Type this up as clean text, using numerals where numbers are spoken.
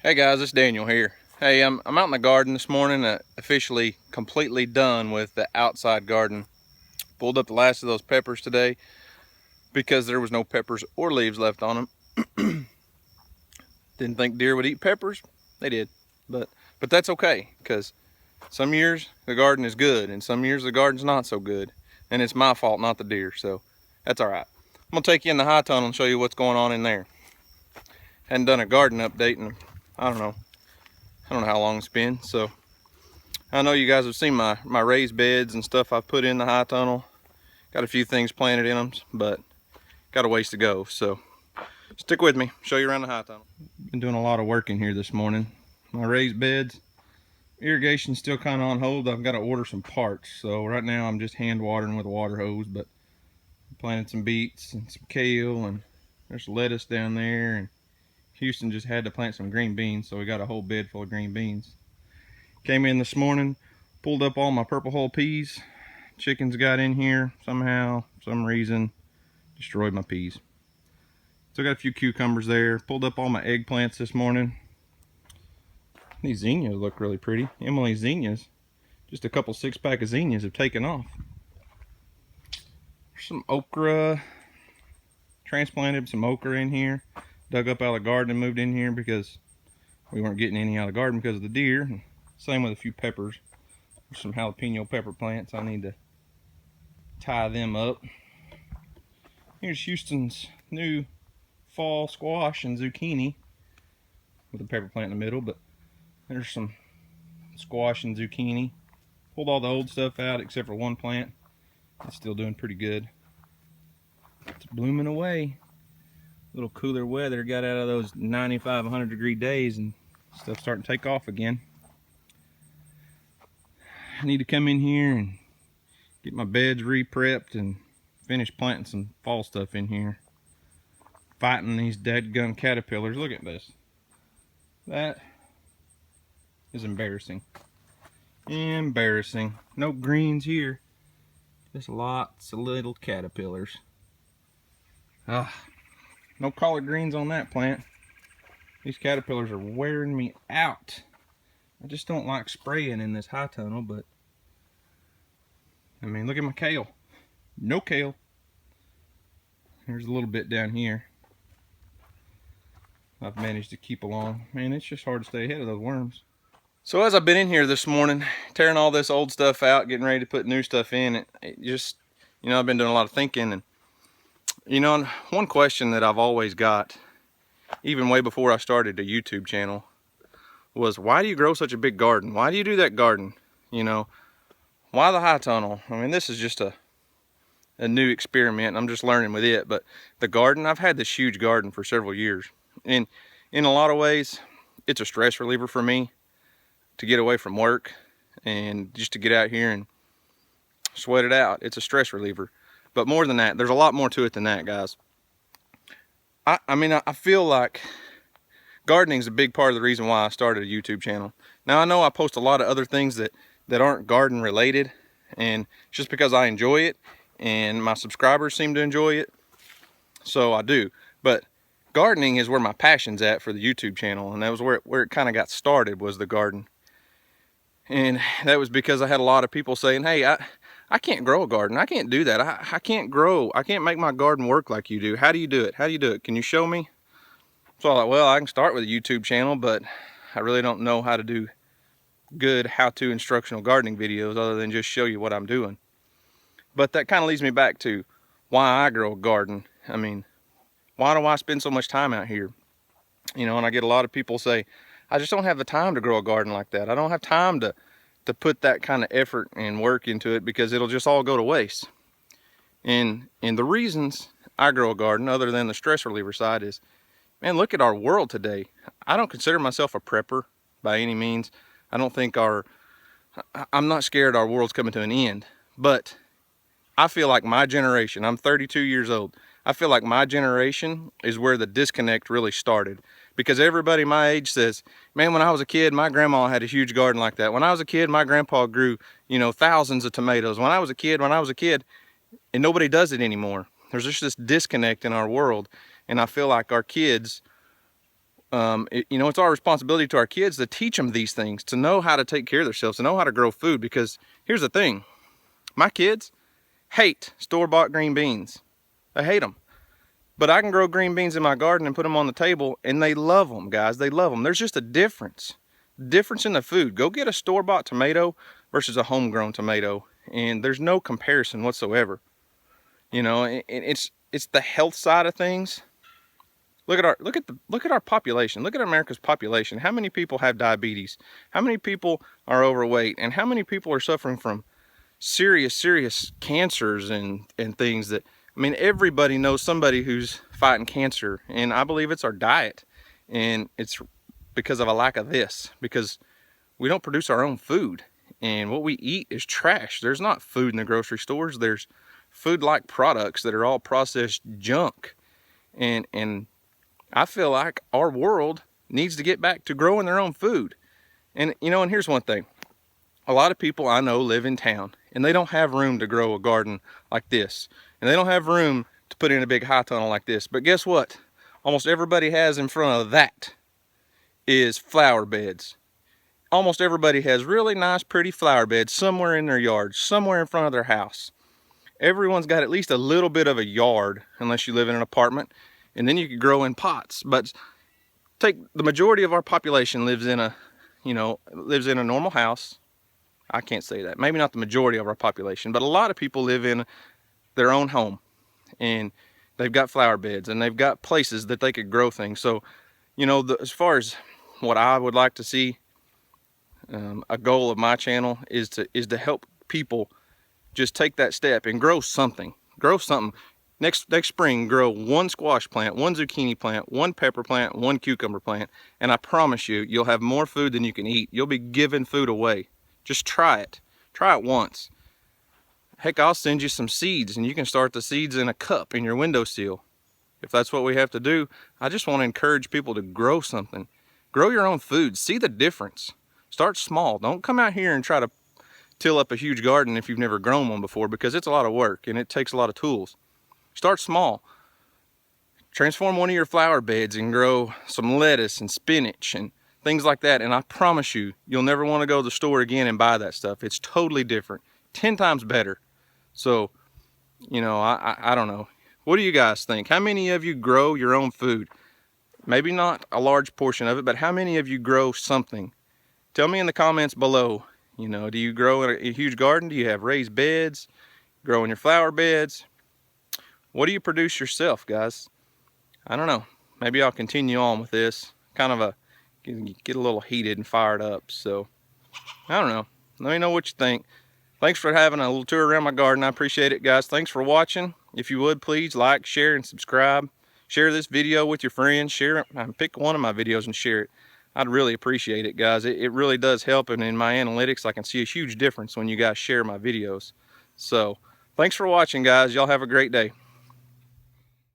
Hey guys, it's Daniel here. Hey, I'm out in the garden this morning, officially completely done with the outside garden. Pulled up the last of those peppers today because there was no peppers or leaves left on them. Didn't think deer would eat peppers. They did, but that's okay, because some years the garden is good and some years the garden's not so good, and it's my fault, not the deer, so that's all right. I'm gonna take you in the high tunnel and show you what's going on in there. Hadn't done a garden update in I don't know how long it's been. So I know you guys have seen my raised beds and stuff I've put in the high tunnel. Got a few things planted in them, but got a ways to go. So stick with me, show you around the high tunnel. Been doing a lot of work in here this morning. My raised beds, irrigation's still kind of on hold. I've got to order some parts. So right now I'm just hand watering with a water hose, but I planted some beets and some kale, and there's lettuce down there, and Houston just had to plant some green beans, so we got a whole bed full of green beans. Came in this morning, pulled up all my purple hull peas. Chickens got in here somehow, some reason, destroyed my peas. Still got a few cucumbers there. Pulled up all my eggplants this morning. These zinnias look really pretty. Emily zinnias, just a couple 6-pack of zinnias have taken off. There's some okra. Transplanted some okra in here. Dug up out of the garden and moved in here because we weren't getting any out of the garden because of the deer. Same with a few peppers. There's some jalapeno pepper plants. I need to tie them up. Here's Houston's new fall squash and zucchini with a pepper plant in the middle, but there's some squash and zucchini. Pulled all the old stuff out except for one plant. It's still doing pretty good. It's blooming away. A little cooler weather got out of those 95, 100 degree days, and stuff's starting to take off again. I need to come in here and get my beds re-prepped and finish planting some fall stuff in here. Fighting these dead-gun caterpillars. Look at this. That is embarrassing. Embarrassing. No greens here. Just lots of little caterpillars. No collard greens on that plant. These caterpillars are wearing me out. I just don't like spraying in this high tunnel, but I mean, look at my kale. No kale. There's a little bit down here I've managed to keep along. Man, it's just hard to stay ahead of those worms. So as I've been in here this morning, tearing all this old stuff out, getting ready to put new stuff in, it just, I've been doing a lot of thinking. And one question that I've always got, even way before I started a YouTube channel, was why do you grow such a big garden? Why do you do that garden? Why the high tunnel? I mean, this is just a new experiment. I'm just learning with it. But the garden, I've had this huge garden for several years. And in a lot of ways, it's a stress reliever for me to get away from work and just to get out here and sweat it out. It's a stress reliever. But more than that, there's a lot more to it than that, guys. I feel like gardening is a big part of the reason why I started a YouTube channel. Now, I know I post a lot of other things that aren't garden related, and it's just because I enjoy it and my subscribers seem to enjoy it, so I do. But gardening is where my passion's at for the YouTube channel, and that was where it kind of got started, was the garden. And that was because I had a lot of people saying, hey, I can't grow a garden. I can't do that. I can't grow. I can't make my garden work like you do. How do you do it? How do you do it? Can you show me? So I thought, well, I can start with a YouTube channel, but I really don't know how to do good how-to instructional gardening videos other than just show you what I'm doing. But that kind of leads me back to why I grow a garden. I mean, why do I spend so much time out here? And I get a lot of people say, I just don't have the time to grow a garden like that. I don't have time to put that kind of effort and work into it because it'll just all go to waste. And the reasons I grow a garden, other than the stress reliever side, is, man, look at our world today. I don't consider myself a prepper by any means. I don't think I'm not scared our world's coming to an end. But I feel like my generation, I'm 32 years old, I feel like my generation is where the disconnect really started. Because everybody my age says, man, when I was a kid, my grandma had a huge garden like that. When I was a kid, my grandpa grew, thousands of tomatoes. When I was a kid, and nobody does it anymore. There's just this disconnect in our world. And I feel like our kids you know, it's our responsibility to our kids to teach them these things, to know how to take care of themselves, to know how to grow food. Because here's the thing, my kids hate store-bought green beans. They hate them. But I can grow green beans in my garden and put them on the table, and they love them, guys. They love them. There's just a difference in the food. Go get a store-bought tomato versus a homegrown tomato, and there's no comparison whatsoever. You know, it's the health side of things. Look at our population. Look at America's population. How many people have diabetes? How many people are overweight? And how many people are suffering from serious cancers and things that, I mean, everybody knows somebody who's fighting cancer, and I believe it's our diet, and it's because of a lack of this, because we don't produce our own food, and what we eat is trash. There's not food in the grocery stores. There's food-like products that are all processed junk, and I feel like our world needs to get back to growing their own food. And you know, and here's one thing. A lot of people I know live in town, and they don't have room to grow a garden like this. And they don't have room to put in a big high tunnel like this. But guess what? Almost everybody has in front of that is flower beds. Almost everybody has really nice, pretty flower beds somewhere in their yard, somewhere in front of their house. Everyone's got at least a little bit of a yard, unless you live in an apartment, and then you can grow in pots. But take the majority of our population lives in a normal house. I can't say that. Maybe not the majority of our population, but a lot of people live in their own home, and they've got flower beds, and they've got places that they could grow things. So, you know, as far as what I would like to see, a goal of my channel is to help people just take that step and grow something. Grow something. Next spring, grow one squash plant, one zucchini plant, one pepper plant, one cucumber plant, and I promise you, you'll have more food than you can eat. You'll be giving food away. Just try it. Try it once. Heck, I'll send you some seeds, and you can start the seeds in a cup in your windowsill. If that's what we have to do, I just want to encourage people to grow something. Grow your own food. See the difference. Start small. Don't come out here and try to till up a huge garden if you've never grown one before, because it's a lot of work and it takes a lot of tools. Start small. Transform one of your flower beds and grow some lettuce and spinach and things like that, and I promise you, you'll never want to go to the store again and buy that stuff. It's totally different. 10 times better. So, you know, I don't know. What do you guys think? How many of you grow your own food? Maybe not a large portion of it, but how many of you grow something? Tell me in the comments below. You know, do you grow in a huge garden? Do you have raised beds? Grow in your flower beds? What do you produce yourself, guys? I don't know. Maybe I'll continue on with this. Kind of get a little heated and fired up. So, I don't know. Let me know what you think. Thanks for having a little tour around my garden. I appreciate it, guys. Thanks for watching. If you would, please like, share, and subscribe. Share this video with your friends. Share it. Pick one of my videos and share it. I'd really appreciate it, guys. It really does help, and in my analytics, I can see a huge difference when you guys share my videos. So, thanks for watching, guys. Y'all have a great day.